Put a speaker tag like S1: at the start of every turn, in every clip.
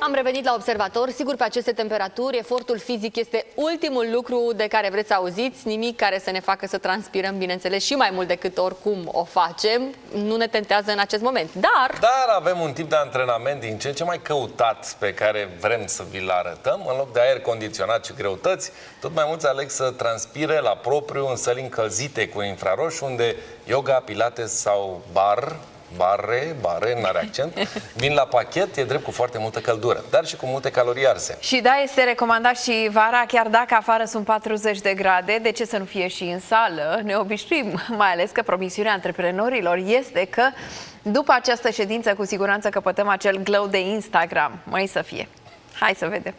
S1: Am revenit la observator. Sigur, pe aceste temperaturi, efortul fizic este ultimul lucru de care vreți să auziți. Nimic care să ne facă să transpirăm, bineînțeles, și mai mult decât oricum o facem. Nu ne tentează în acest moment. Dar
S2: avem un tip de antrenament din ce în ce mai căutat pe care vrem să vi-l arătăm. În loc de aer condiționat și greutăți, tot mai mulți aleg să transpire la propriu în săli încălzite cu infraroșu, unde yoga, pilates sau bare, n-are accent, vin la pachet, e drept, cu foarte multă căldură, dar și cu multe calorii arse.
S3: Și da, este recomandat și vara, chiar dacă afară sunt 40 de grade, de ce să nu fie și în sală? Ne obișnuim, mai ales că promisiunea antreprenorilor este că după această ședință, cu siguranță căpătăm acel glow de Instagram. Mai să fie. Hai să vedem.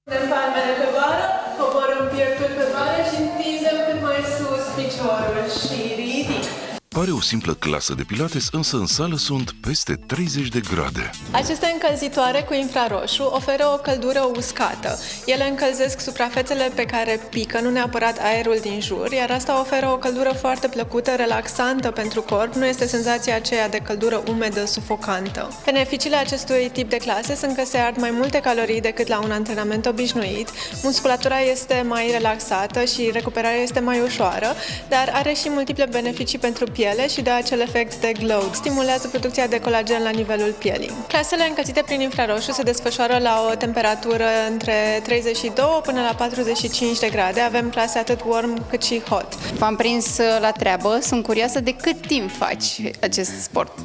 S4: Punem palmele pe bară, coborâm pieptul pe bară și întindem cât mai sus piciorul și ridic.
S5: Pare o simplă clasă de pilates, însă în sală sunt peste 30 de grade.
S4: Aceste încălzitoare cu infraroșu oferă o căldură uscată. Ele încălzesc suprafețele pe care pică, nu neapărat aerul din jur, iar asta oferă o căldură foarte plăcută, relaxantă pentru corp, nu este senzația aceea de căldură umedă, sufocantă. Beneficiile acestui tip de clase sunt că se ard mai multe calorii decât la un antrenament obișnuit, musculatura este mai relaxată și recuperarea este mai ușoară, dar are și multiple beneficii pentru piele și dă acel efect de glow. Stimulează producția de colagen la nivelul pielii. Clasele încălzite prin infraroșu se desfășoară la o temperatură între 32 până la 45 de grade. Avem clase atât warm cât și hot.
S6: V-am prins la treabă. Sunt curioasă, de cât timp faci acest sport?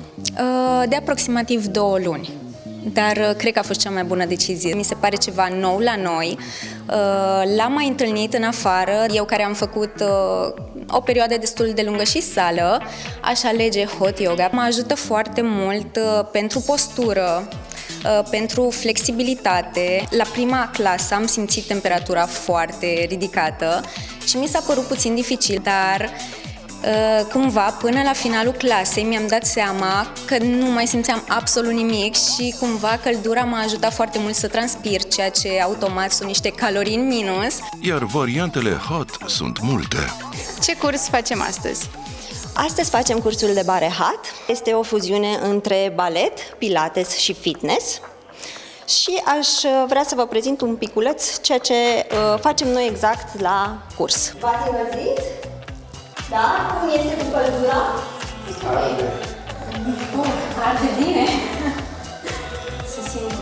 S7: De aproximativ 2 luni. Dar cred că a fost cea mai bună decizie. Mi se pare ceva nou la noi. L-am mai întâlnit în afară. Eu care am făcut o perioadă destul de lungă și sală, aș alege hot yoga. Mă ajută foarte mult pentru postură, pentru flexibilitate. La prima clasă am simțit temperatura foarte ridicată și mi s-a părut puțin dificil, dar cumva, până la finalul clasei, mi-am dat seama că nu mai simțeam absolut nimic și cumva căldura m-a ajutat foarte mult să transpir, ceea ce automat sunt niște calorii în minus.
S5: Iar variantele hot sunt multe.
S6: Ce curs facem astăzi?
S8: Astăzi facem cursul de bare hot. Este o fuziune între balet, pilates și fitness. Și aș vrea să vă prezint un piculeț ceea ce facem noi exact la curs. V-ați învățit? Da? Cum este cu căldura?
S7: Arde bine! Se simte.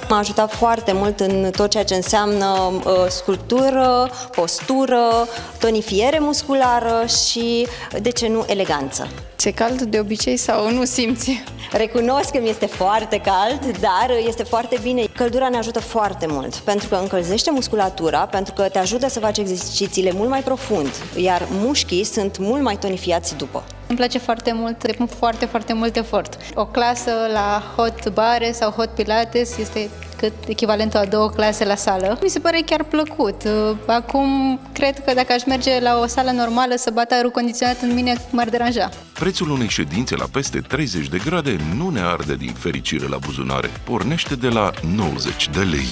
S8: M-a ajutat foarte mult în tot ceea ce înseamnă sculptură, postură, tonifiere musculară și, de ce nu, eleganță.
S6: Ce cald de obicei sau nu simți?
S8: Recunosc că mi este foarte cald, dar este foarte bine. Căldura ne ajută foarte mult, pentru că încălzește musculatura, pentru că te ajută să faci exercițiile mult mai profund, iar mușchii sunt mult mai tonifiați după.
S6: Îmi place foarte mult, depun foarte mult efort. O clasă la hot bare sau hot pilates este cât echivalentul a 2 clase la sală. Mi se pare chiar plăcut. Acum, cred că dacă aș merge la o sală normală să bată aerul condiționat, în mine m-ar deranja.
S5: Prețul unei ședințe la peste 30 de grade nu ne arde din fericire la buzunare. Pornește de la 90 de lei.